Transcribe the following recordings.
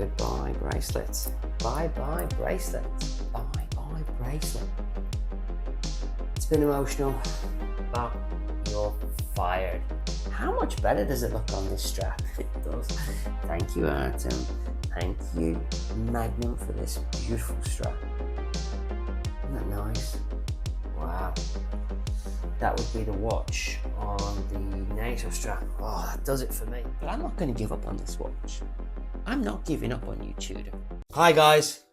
goodbye bracelet. Bye-bye bracelet. Bye-bye bracelet. It's been emotional, but you're fired. How much better does it look on this strap? It does. Thank you, Artem. Thank you, Magnum, for this beautiful strap. Isn't that nice? Wow. That would be the watch on the NATO strap. Oh, that does it for me. But I'm not going to give up on this watch. I'm not giving up on you, Tudor. Hi guys,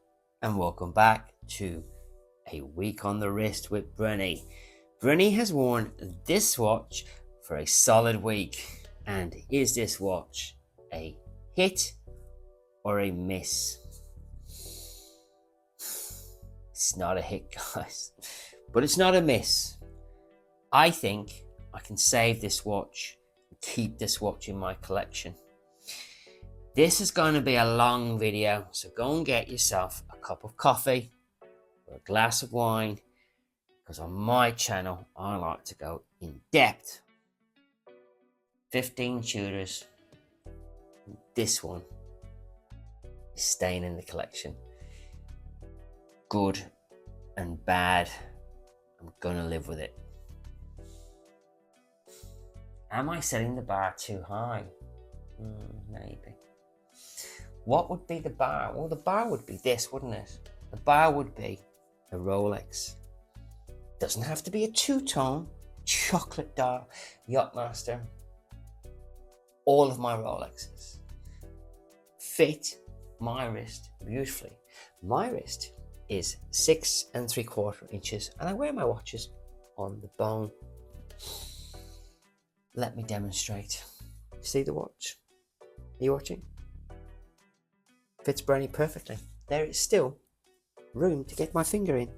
and welcome back to A Week on the Wrist with Brenny. Brenny has worn this watch for a solid week. And is this watch a hit or a miss? It's not a hit, guys, but it's not a miss. I think I can save this watch and keep this watch in my collection. This is going to be a long video, so go and get yourself a cup of coffee or a glass of wine, because on my channel I like to go in depth. 15 Tudors. This one is staying in the collection. Good and bad, I'm gonna live with it. Am I setting the bar too high? Maybe. What would be the bar? Well, the bar would be this, wouldn't it? The bar would be a Rolex. Doesn't have to be a two-tone, chocolate dial, Yachtmaster. All of my Rolexes fit my wrist beautifully. My wrist is 6 3/4 inches, and I wear my watches on the bone. Let me demonstrate. See the watch? Are you watching? Fits Brenny perfectly. There is still room to get my finger in.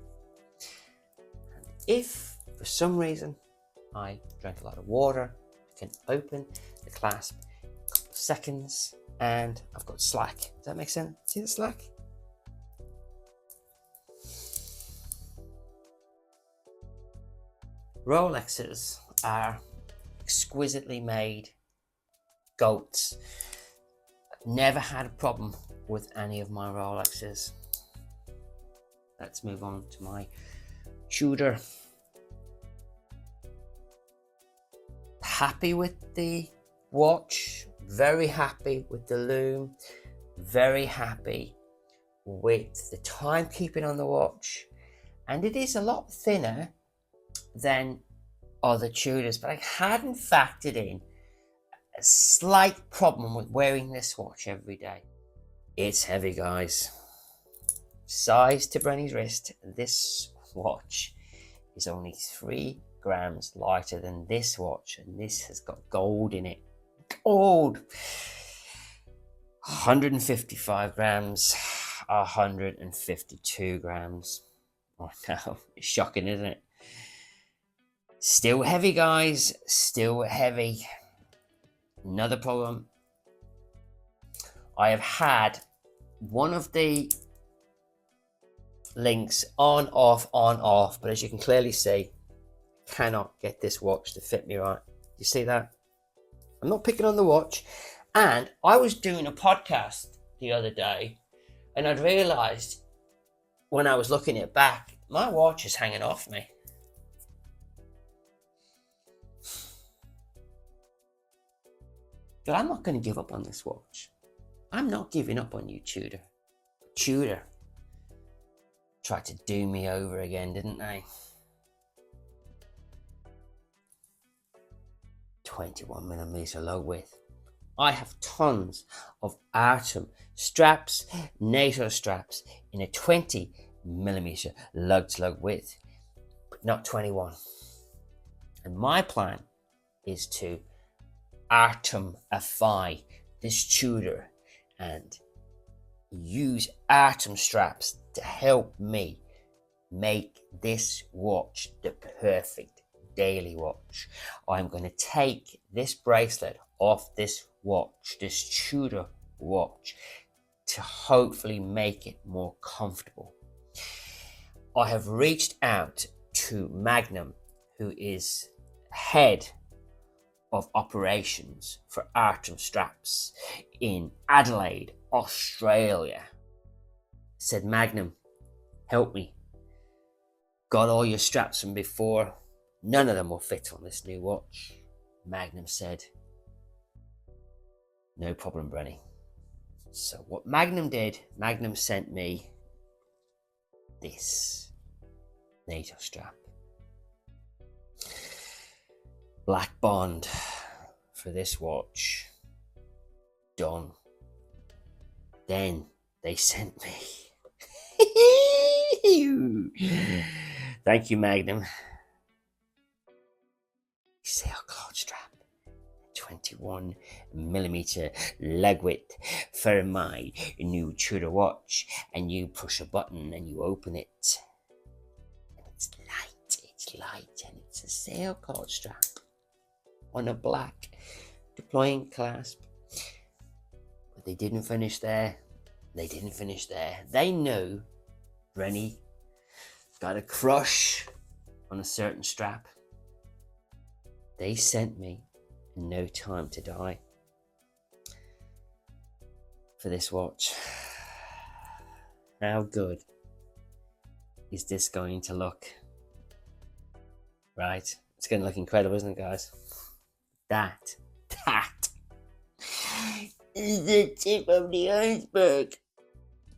And if for some reason I drank a lot of water, I can open the clasp in a couple of seconds and I've got slack. Does that make sense? See the slack? Rolexes are exquisitely made goats. I've never had a problem with any of my Rolexes. Let's move on to my Tudor. Happy with the watch, very happy with the lume, very happy with the timekeeping on the watch, and it is a lot thinner than other Tudors, but I hadn't factored in a slight problem with wearing this watch every day. It's heavy, guys. Size to Brenny's wrist, this watch is only 3 grams lighter than this watch, and this has got gold in it. Gold! 155 grams, 152 grams. Oh no, it's shocking, isn't it? Still heavy, guys, still heavy. Another problem, I have had one of the links on, off, but as you can clearly see, cannot get this watch to fit me right. You see that? I'm not picking on the watch. And I was doing a podcast the other day, and I'd realised when I was looking it back, my watch is hanging off me. But I'm not going to give up on this watch. I'm not giving up on you, Tudor. Tudor tried to do me over again, didn't they? 21mm low width. I have tons of Artem straps, NATO straps in a 20mm lug-to-lug width, but not 21. And my plan is to Artemify this Tudor and use Artem straps to help me make this watch the perfect daily watch. I'm going to take this bracelet off this watch, this Tudor watch, to hopefully make it more comfortable. I have reached out to Magnum, who is head of operations for Artem straps in Adelaide, Australia. Said, Magnum, help me. Got all your straps from before. None of them will fit on this new watch. Magnum said, no problem, Brenny. So what Magnum did, Magnum sent me this NATO strap. Black Bond for this watch. Done. Then they sent me. Thank you, Magnum. Sailcloth strap. 21mm leg width for my new Tudor watch, and you push a button and you open it, and it's light, and it's a sailcloth strap on a black deploying clasp. But they didn't finish there. They knew Brenny got a crush on a certain strap. They sent me No Time to Die for this watch. How good is this going to look? Right, it's going to look incredible, isn't it, guys? That is the tip of the iceberg.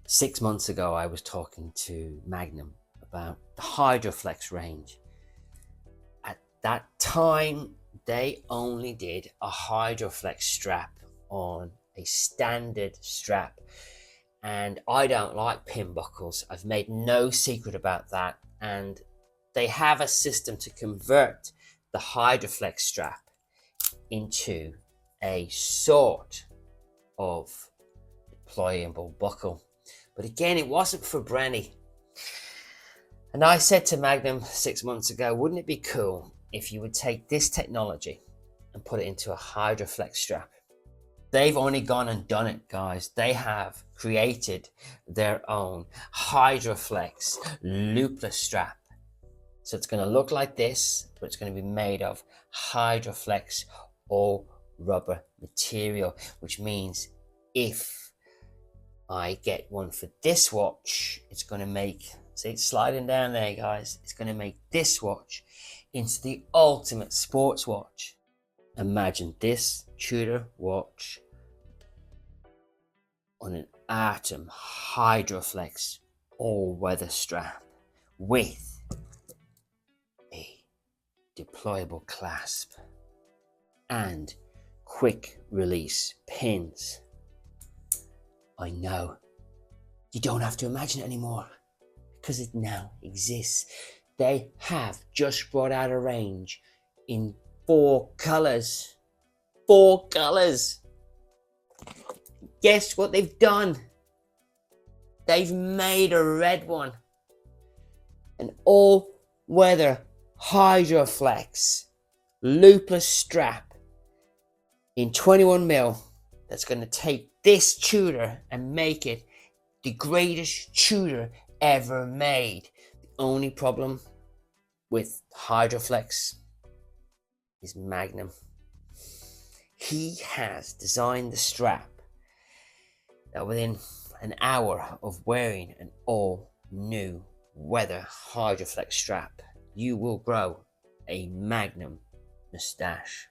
6 months ago, I was talking to Magnum about the Hydroflex range. At that time, they only did a Hydroflex strap on a standard strap. And I don't like pin buckles. I've made no secret about that. And they have a system to convert the Hydroflex strap into a sort of deployable buckle. But again, it wasn't for Brenny. And I said to Magnum 6 months ago, wouldn't it be cool if you would take this technology and put it into a Hydroflex strap? They've only gone and done it, guys. They have created their own Hydroflex loopless strap. So it's going to look like this, but it's going to be made of Hydroflex all rubber material, which means if I get one for this watch, it's going to make, see it's sliding down there, guys, it's going to make this watch into the ultimate sports watch. Imagine this Tudor watch on an Atom Hydroflex all-weather strap with a deployable clasp and quick release pins. I know you don't have to imagine it anymore because it now exists. They have just brought out a range in 4 colors. 4 colors. Guess what they've done? They've made a red one. An all-weather Hydroflex loopless strap in 21mm that's going to take this Tudor and make it the greatest Tudor ever made. The only problem with Hydroflex is Magnum. He has designed the strap that within an hour of wearing an all new weather Hydroflex strap, you will grow a Magnum moustache.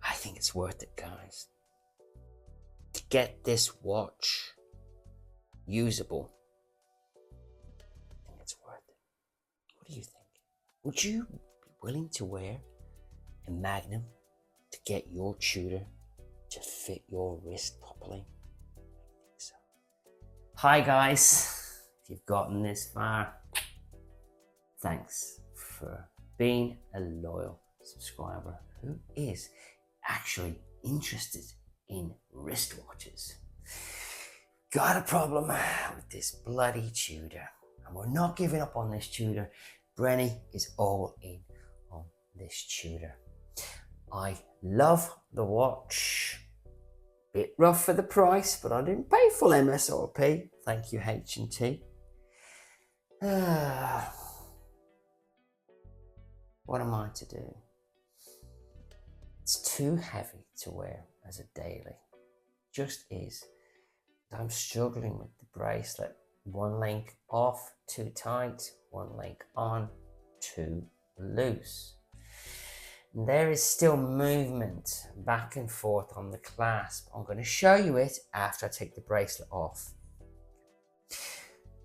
I think it's worth it, guys. To get this watch usable, I think it's worth it. What do you think? Would you be willing to wear a Magnum to get your Tudor to fit your wrist properly? I think so. Hi guys, if you've gotten this far, thanks for being a loyal subscriber who is actually interested in wristwatches. Got a problem with this bloody Tudor, and we're not giving up on this Tudor. Brenny is all in on this Tudor. I love the watch. Bit rough for the price, but I didn't pay full MSRP. Thank you, H&T. What am I to do? It's too heavy to wear as a daily. Just is. I'm struggling with the bracelet. One link off, too tight. One link on, too loose. And there is still movement back and forth on the clasp. I'm going to show you it after I take the bracelet off.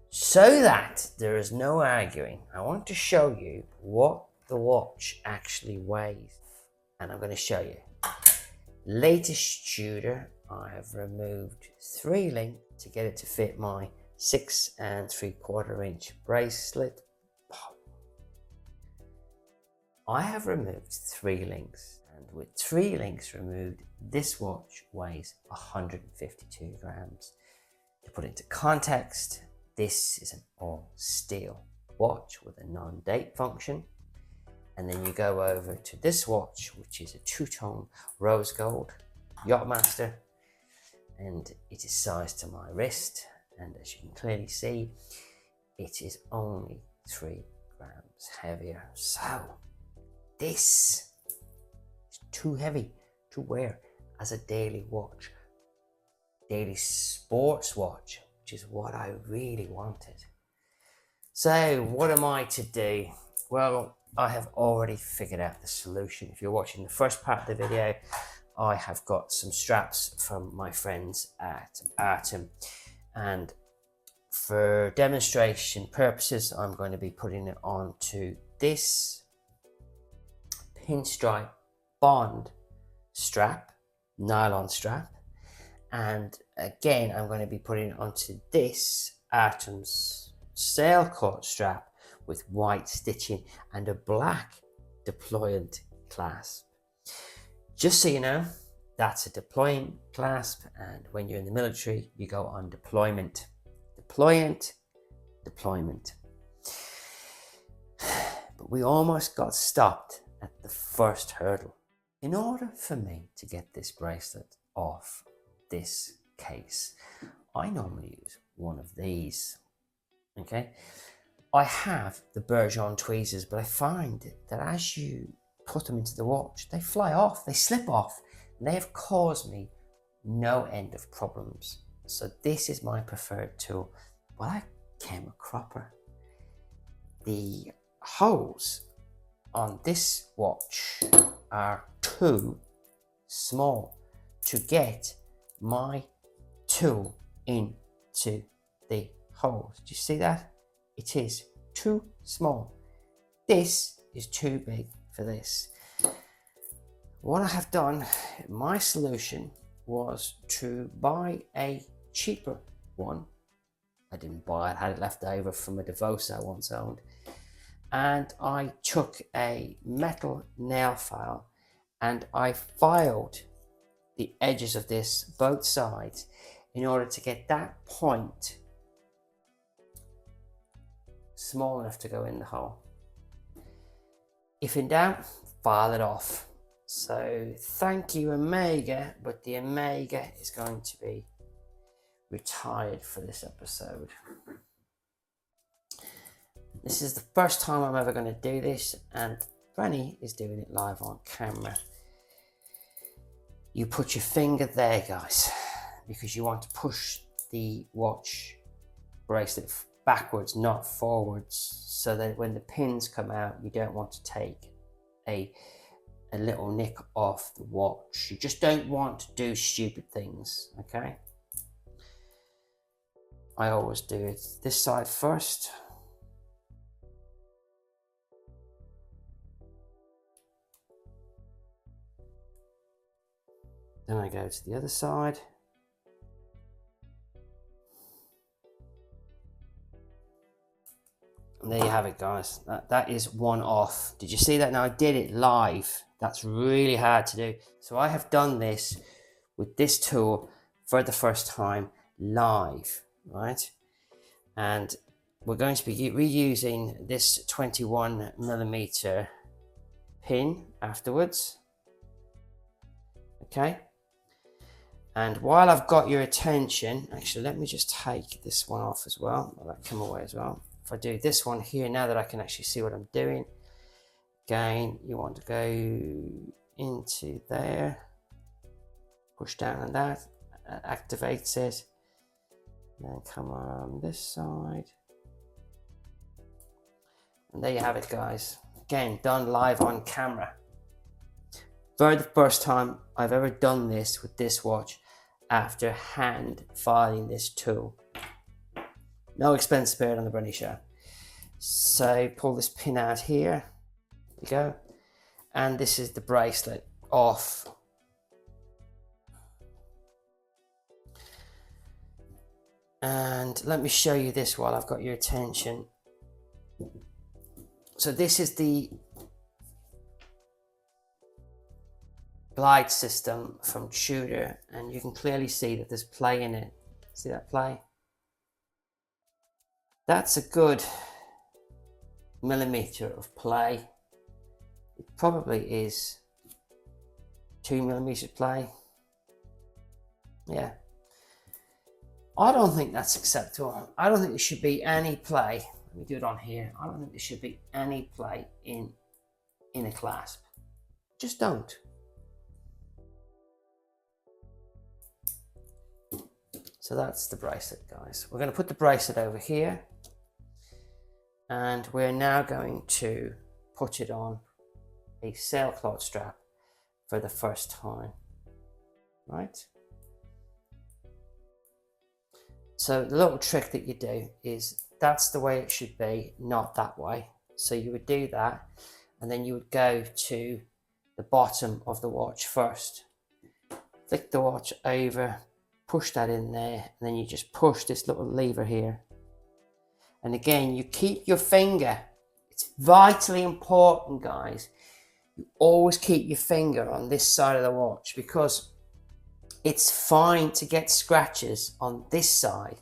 So that there is no arguing, I want to show you what the watch actually weighs. And I'm going to show you. Latest Tudor, I have removed 3 links to get it to fit my 6 3/4 inch bracelet. I have removed 3 links, and with 3 links removed, this watch weighs 152 grams. To put it into context, this is an all steel watch with a non-date function. And then you go over to this watch, which is a 2-tone rose gold Yachtmaster, and it is sized to my wrist. And as you can clearly see, it is only 3 grams heavier. So this is too heavy to wear as a daily watch, daily sports watch, which is what I really wanted. So what am I to do? Well, I have already figured out the solution. If you're watching the first part of the video, I have got some straps from my friends at Artem, and for demonstration purposes, I'm going to be putting it onto this pinstripe bond strap, nylon strap, and again I'm going to be putting it onto this Artem's sailcloth strap with white stitching and a black deployant clasp. Just so you know, that's a deployant clasp, and when you're in the military, you go on deployment. Deployant, deployment. But we almost got stopped at the first hurdle. In order for me to get this bracelet off this case, I normally use one of these, okay? I have the Bourgeon tweezers, but I find that as you put them into the watch, they fly off, they slip off, and they have caused me no end of problems. So this is my preferred tool. But I came a cropper. The holes on this watch are too small to get my tool into the holes. Do you see that? It is too small. This is too big for this. What I have done, my solution was to buy a cheaper one. I didn't buy it, I had it left over from a Devosa I once owned. And I took a metal nail file and I filed the edges of this, both sides, in order to get that point small enough to go in the hole. If in doubt, file it off. So thank you Omega, but the Omega is going to be retired for this episode. This is the first time I'm ever going to do this, and Granny is doing it live on camera. You put your finger there, guys, because you want to push the watch bracelet backwards, not forwards, so that when the pins come out, you don't want to take a little nick off the watch. You just don't want to do stupid things, okay? I always do it this side first. Then I go to the other side. And there you have it, guys. That is one off. Did you see that? Now I did it live. That's really hard to do. So I have done this with this tool for the first time live, right? And we're going to be reusing this 21mm pin afterwards. Okay. And while I've got your attention, actually, let me just take this one off as well. Let that come away as well. If I do this one here, now that I can actually see what I'm doing, again, you want to go into there. Push down on that, activates it. And then come on this side. And there you have it, guys. Again, done live on camera. For the first time I've ever done this with this watch after hand filing this tool. No expense spared on the Brenny Show. So pull this pin out here. There you go. And this is the bracelet off. And let me show you this while I've got your attention. So this is the glide system from Tudor, and you can clearly see that there's play in it. See that play? That's a good millimeter of play. It probably is 2 millimeters play. Yeah. I don't think that's acceptable. I don't think there should be any play. Let me do it on here. I don't think there should be any play in a clasp. Just don't. So that's the bracelet, guys. We're going to put the bracelet over here, and we're now going to put it on a sailcloth strap for the first time, right? So the little trick that you do is that's the way it should be, not that way. So you would do that, and then you would go to the bottom of the watch first. Flick the watch over, push that in there, and then you just push this little lever here. And again, you keep your finger. It's vitally important, guys. You always keep your finger on this side of the watch, because it's fine to get scratches on this side.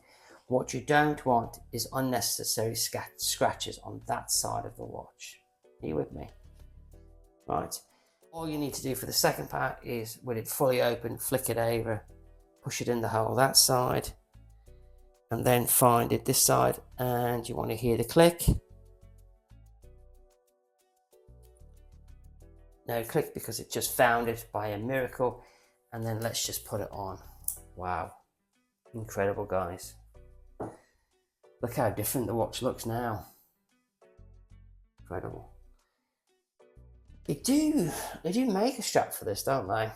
What you don't want is unnecessary scratches on that side of the watch. Are you with me? Right. All you need to do for the second part is, with it fully open, flick it over, push it in the hole that side, and then find it this side, and you want to hear the click. No click because it just found it by a miracle. And then let's just put it on. Wow. Incredible, guys. Look how different the watch looks now. Incredible. They do make a strap for this, don't they?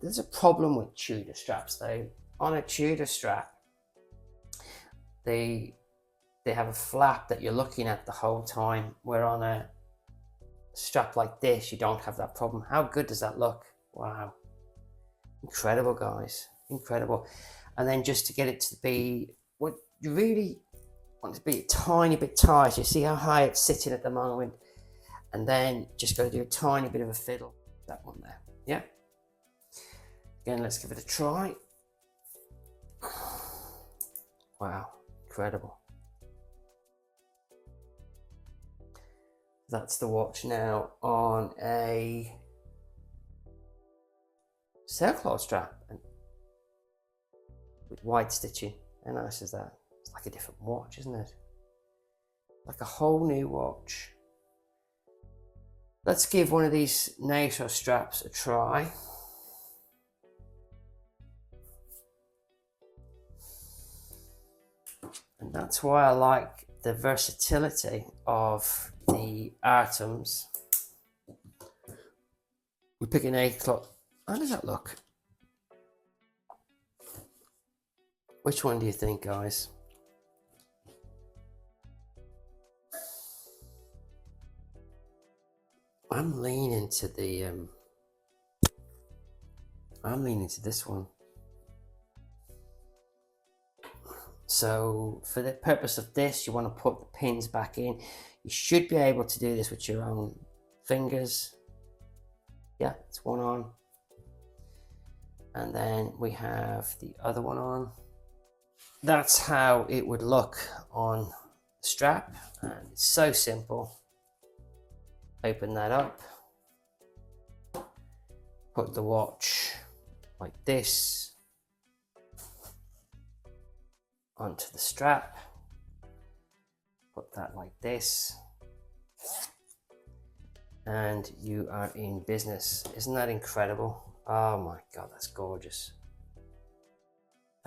There's a problem with Tudor straps though. On a Tudor strap, they have a flap that you're looking at the whole time, where on a strap like this, you don't have that problem. How good does that look? Wow. Incredible, guys. Incredible. And then just to get it to be what you really want, to be a tiny bit tight. You see how high it's sitting at the moment, and then just got to do a tiny bit of a fiddle. That one there. Yeah. Again, let's give it a try. Wow. Incredible. That's the watch now on a sailcloth strap and with white stitching. How nice is that? It's like a different watch, isn't it? Like a whole new watch. Let's give one of these NATO straps a try. And that's why I like the versatility of the Atoms. We pick an A-cloth. How does that look? Which one do you think, guys? I'm leaning to this one. So for the purpose of this, you want to put the pins back in. You should be able to do this with your own fingers. Yeah, it's one on. And then we have the other one on. That's how it would look on the strap. And it's so simple. Open that up. Put the watch like this onto the strap. Put that like this. And you are in business. Isn't that incredible? Oh my God, that's gorgeous.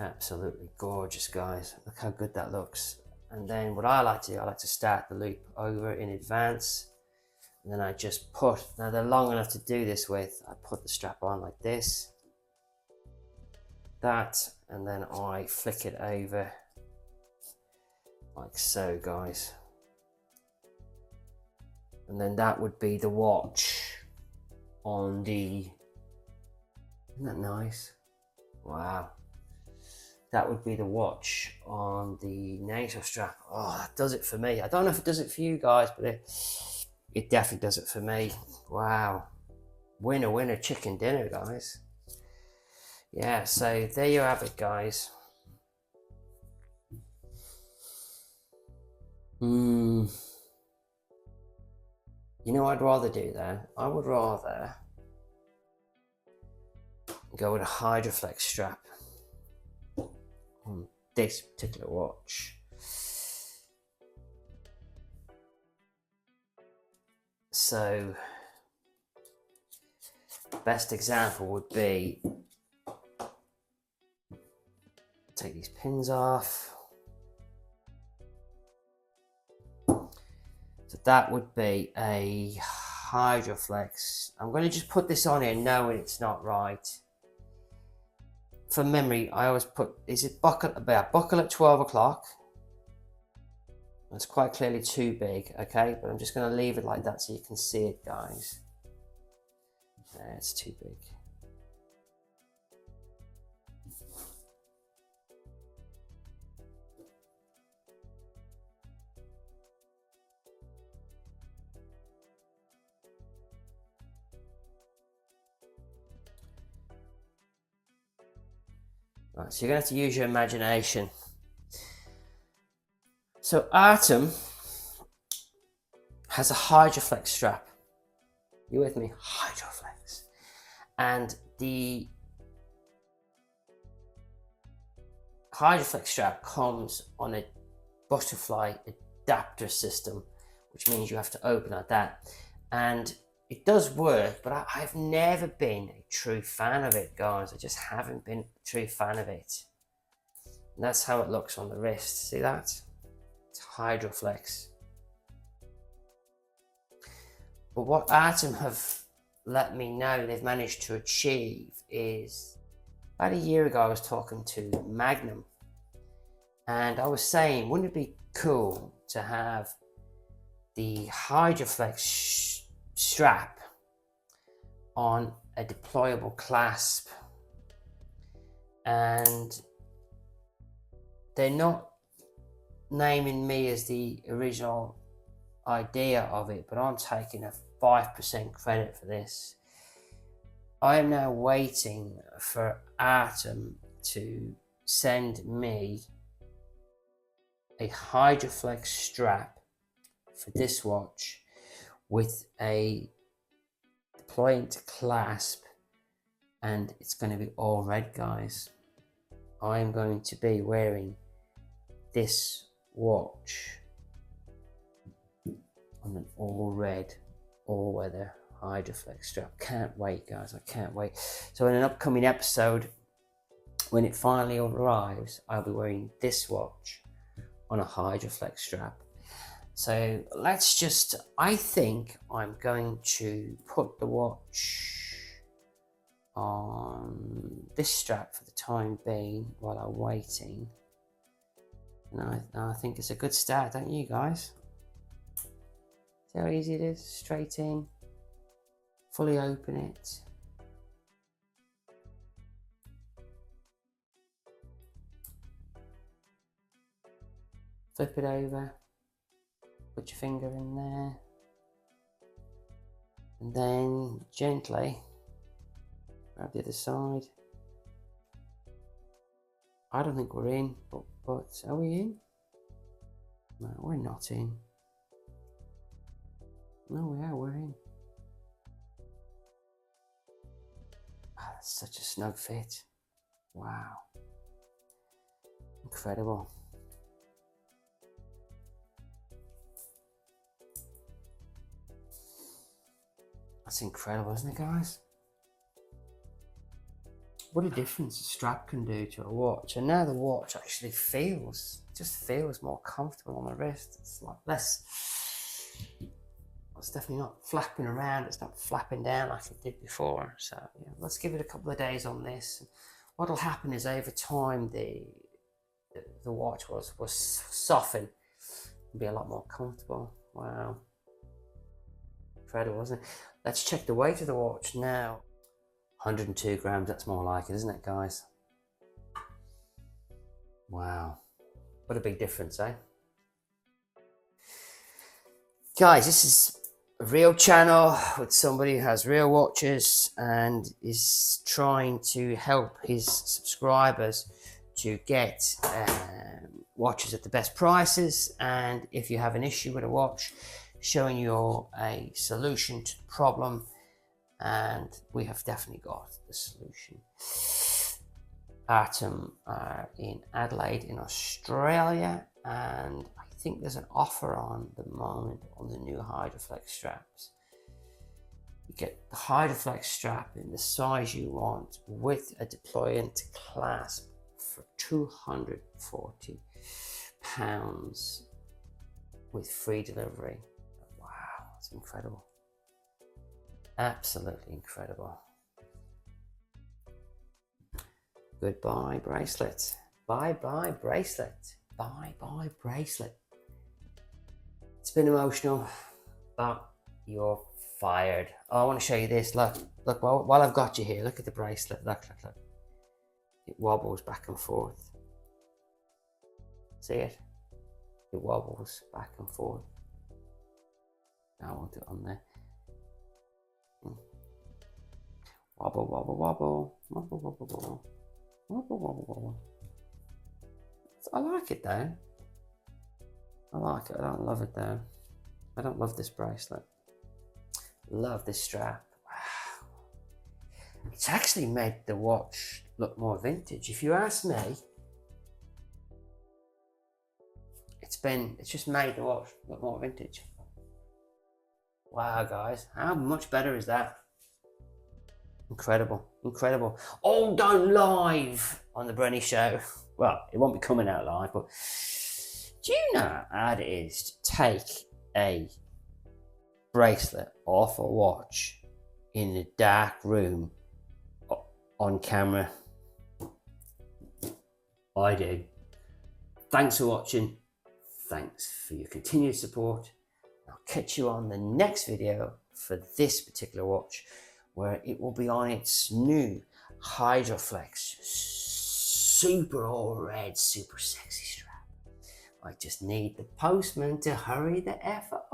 Absolutely gorgeous, guys. Look how good that looks. And then what I like to do, I like to start the loop over in advance. And then I just put, now they're long enough to do this with, I put the strap on like this, that, and then I flick it over like so, guys. And then that would be the watch on the, isn't that nice? Wow. That would be the watch on the NATO strap. Oh, that does it for me. I don't know if it does it for you guys, but it definitely does it for me. Wow. Winner, winner, chicken dinner, guys. Yeah, so there you have it, guys. You know what I'd rather do there? I would rather go with a Hydroflex strap on this particular watch. So, best example would be, take these pins off. So that would be a Hydroflex. I'm going to just put this on here knowing it's not right. For memory, I always put, is it buckle at 12 o'clock? It's quite clearly too big, okay? But I'm just going to leave it like that so you can see it, guys. There, it's too big. Right, so you're going to have to use your imagination. So Artem has a Hydroflex strap. You with me? Hydroflex. And the Hydroflex strap comes on a butterfly adapter system, which means you have to open like that. And it does work, but I've never been a true fan of it, guys. I just haven't been a true fan of it. And that's how it looks on the wrist. See that? It's Hydroflex. But what Artem have let me know they've managed to achieve is, about a year ago I was talking to Magnum, and I was saying, wouldn't it be cool to have the Hydroflex strap on a deployable clasp? And they're not naming me as the original idea of it, but I'm taking a 5% credit for this. I am now waiting for Artem to send me a Hydroflex strap for this watch with a deployant clasp, and it's going to be all red, guys. I am going to be wearing this watch on an all red, all weather Hydroflex strap. Can't wait, guys. I can't wait. So in an upcoming episode, when it finally arrives, I'll be wearing this watch on a Hydroflex strap. So let's just, I think I'm going to put the watch on this strap for the time being while I'm waiting. And I think it's a good start, don't you guys? See how easy it is? Straight in, fully open it. Flip it over, put your finger in there, and then gently grab the other side. I don't think we're in, but are we in? No, we're not in. No, we're in. Ah, that's such a snug fit. Wow. Incredible. That's incredible, isn't it, guys? what a difference a strap can do to a watch. And now the watch actually just feels more comfortable on the wrist. It's like less, it's definitely not flapping around, it's not flapping down like it did before. So yeah, let's give it a couple of days on this. What'll happen is over time the watch will soften and be a lot more comfortable. Wow, incredible, isn't it? Let's check the weight of the watch now. 102 grams, that's more like it, isn't it, guys? Wow, what a big difference, eh? Guys, this is a real channel with somebody who has real watches and is trying to help his subscribers to get watches at the best prices. And if you have an issue with a watch, showing you a solution to the problem, and we have definitely got the solution. Atom are in Adelaide in Australia, and I think there's an offer on the moment on the new Hydroflex straps. You get the Hydroflex strap in the size you want with a deployant clasp for £240 with free delivery. Wow, that's incredible. Absolutely incredible. Goodbye bracelet. Bye bye bracelet. Bye bye bracelet. It's been emotional, but you're fired. Oh, I want to show you this. Look, while I've got you here, look at the bracelet. Look. It wobbles back and forth. See it? It wobbles back and forth. Now I'll do it on there. Wobble, wobble, wobble, wobble, wobble, wobble, wobble, wobble, wobble. I like it though. I like it. I don't love it though. I don't love this bracelet. Love this strap. Wow. It's actually made the watch look more vintage. If you ask me, it's just made the watch look more vintage. Wow, guys, how much better is that? Incredible, incredible. All done live on the Brenny Show. Well, it won't be coming out live, but do you know how hard it is to take a bracelet off a watch in a dark room on camera? I do. Thanks for watching. Thanks for your continued support. I'll catch you on the next video for this particular watch, where it will be on its new Hydroflex super all red, super sexy strap. I just need the postman to hurry the F up.